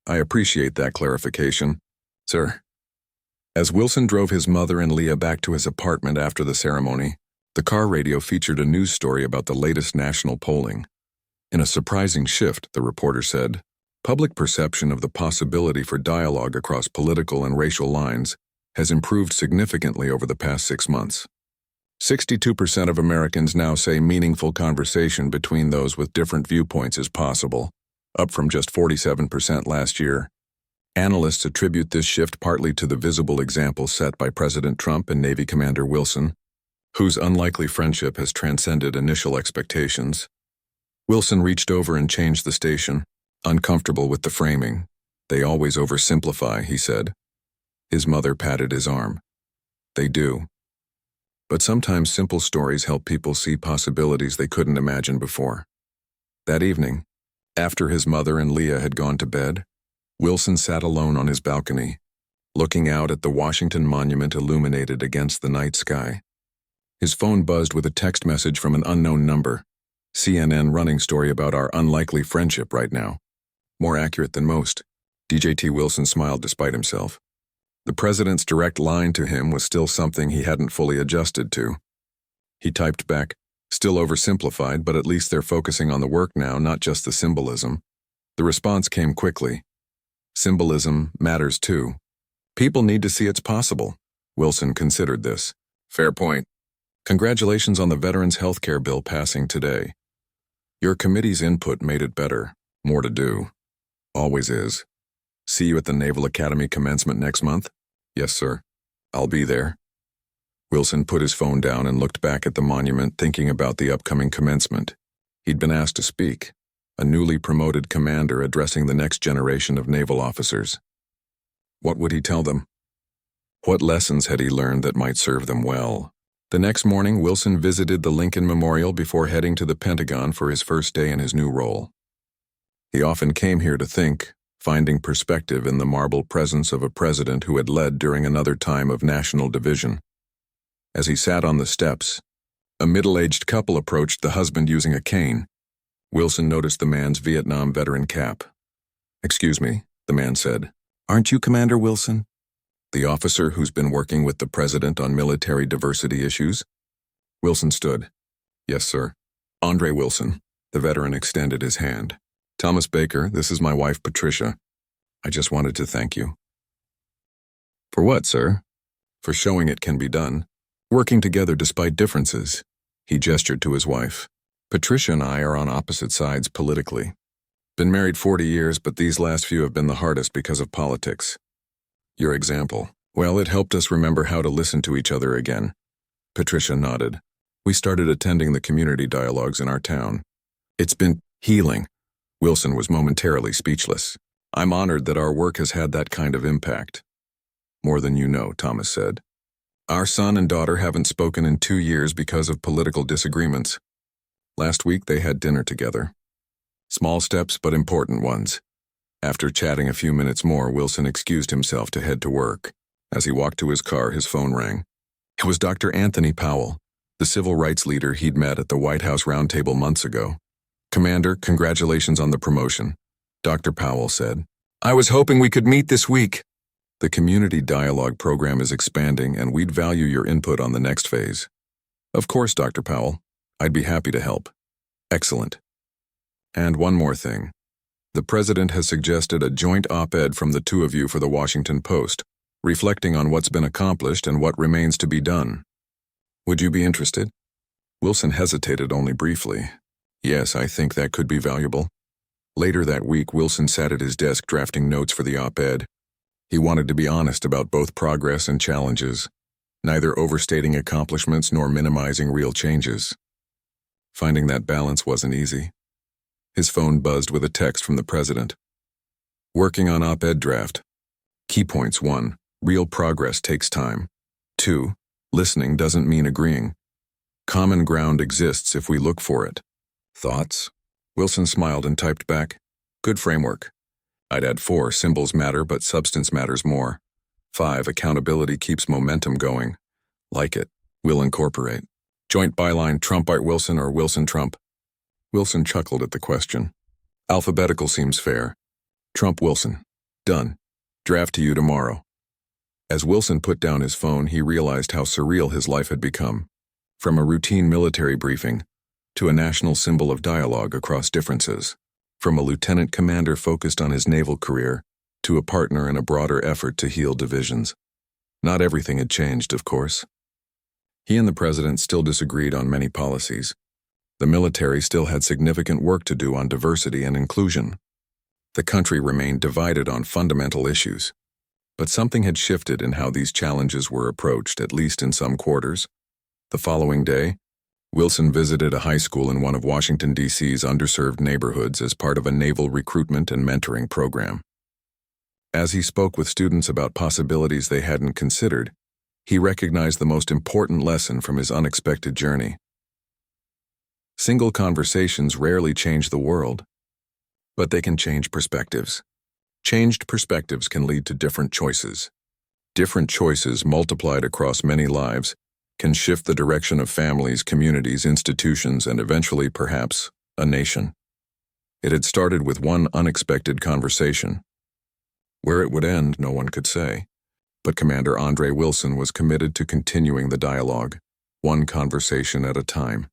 I appreciate that clarification, sir. As Wilson drove his mother and Leah back to his apartment after the ceremony, the car radio featured a news story about the latest national polling. In a surprising shift, the reporter said, public perception of the possibility for dialogue across political and racial lines has improved significantly over the past 6 months. 62% of Americans now say meaningful conversation between those with different viewpoints is possible, up from just 47% last year. Analysts attribute this shift partly to the visible example set by President Trump and Navy Commander Wilson, whose unlikely friendship has transcended initial expectations. Wilson reached over and changed the station, uncomfortable with the framing. They always oversimplify, he said. His mother patted his arm. They do. But sometimes simple stories help people see possibilities they couldn't imagine before. That evening, after his mother and Leah had gone to bed, Wilson sat alone on his balcony, looking out at the Washington Monument illuminated against the night sky. His phone buzzed with a text message from an unknown number. CNN running story about our unlikely friendship right now. More accurate than most. DJT Wilson smiled despite himself. The president's direct line to him was still something he hadn't fully adjusted to. He typed back, still oversimplified, but at least they're focusing on the work now, not just the symbolism. The response came quickly. Symbolism matters too. People need to see it's possible. Wilson considered this. Fair point. Congratulations on the Veterans Healthcare Bill passing today. Your committee's input made it better. More to do. Always is. See you at the Naval Academy commencement next month? Yes, sir. I'll be there. Wilson put his phone down and looked back at the monument, thinking about the upcoming commencement. He'd been asked to speak, a newly promoted commander addressing the next generation of naval officers. What would he tell them? What lessons had he learned that might serve them well? The next morning, Wilson visited the Lincoln Memorial before heading to the Pentagon for his first day in his new role. He often came here to think, finding perspective in the marble presence of a president who had led during another time of national division. As he sat on the steps, a middle-aged couple approached the husband using a cane. Wilson noticed the man's Vietnam veteran cap. Excuse me, the man said. Aren't you Commander Wilson? The officer who's been working with the president on military diversity issues? Wilson stood. Yes, sir. Andre Wilson. The veteran extended his hand. Thomas Baker, this is my wife, Patricia. I just wanted to thank you. For what, sir? For showing it can be done. Working together despite differences. He gestured to his wife. Patricia and I are on opposite sides politically. Been married 40 years, but these last few have been the hardest because of politics. Your example. Well, it helped us remember how to listen to each other again. Patricia nodded. We started attending the community dialogues in our town. It's been healing. Wilson was momentarily speechless. I'm honored that our work has had that kind of impact. More than you know, Thomas said. Our son and daughter haven't spoken in 2 years because of political disagreements. Last week they had dinner together. Small steps, but important ones. After chatting a few minutes more, Wilson excused himself to head to work. As he walked to his car, his phone rang. It was Dr. Anthony Powell, the civil rights leader he'd met at the White House roundtable months ago. Commander, congratulations on the promotion, Dr. Powell said. I was hoping we could meet this week. The community dialogue program is expanding, and we'd value your input on the next phase. Of course, Dr. Powell. I'd be happy to help. Excellent. And one more thing. The president has suggested a joint op-ed from the two of you for the Washington Post, reflecting on what's been accomplished and what remains to be done. Would you be interested? Wilson hesitated only briefly. Yes, I think that could be valuable. Later that week, Wilson sat at his desk drafting notes for the op-ed. He wanted to be honest about both progress and challenges, neither overstating accomplishments nor minimizing real changes. Finding that balance wasn't easy. His phone buzzed with a text from the president. Working on op-ed draft. Key points: 1. Real progress takes time. 2. Listening doesn't mean agreeing. Common ground exists if we look for it. Thoughts? Wilson smiled and typed back. Good framework. I'd add 4. Symbols matter, but substance matters more. 5. Accountability keeps momentum going. Like it. We'll incorporate. Joint byline: Trump Art Wilson or Wilson Trump? Wilson chuckled at the question. Alphabetical seems fair. Trump Wilson. Done. Draft to you tomorrow. As Wilson put down his phone, he realized how surreal his life had become. From a routine military briefing to a national symbol of dialogue across differences. From a lieutenant commander focused on his naval career to a partner in a broader effort to heal divisions. Not everything had changed, of course. He and the president still disagreed on many policies. The military still had significant work to do on diversity and inclusion. The country remained divided on fundamental issues. But something had shifted in how these challenges were approached, at least in some quarters. The following day, Wilson visited a high school in one of Washington, D.C.'s underserved neighborhoods as part of a naval recruitment and mentoring program. As he spoke with students about possibilities they hadn't considered, he recognized the most important lesson from his unexpected journey. Single conversations rarely change the world, but they can change perspectives. Changed perspectives can lead to different choices. Different choices multiplied across many lives can shift the direction of families, communities, institutions, and eventually, perhaps, a nation. It had started with one unexpected conversation. Where it would end, no one could say. But Commander Andre Wilson was committed to continuing the dialogue, one conversation at a time.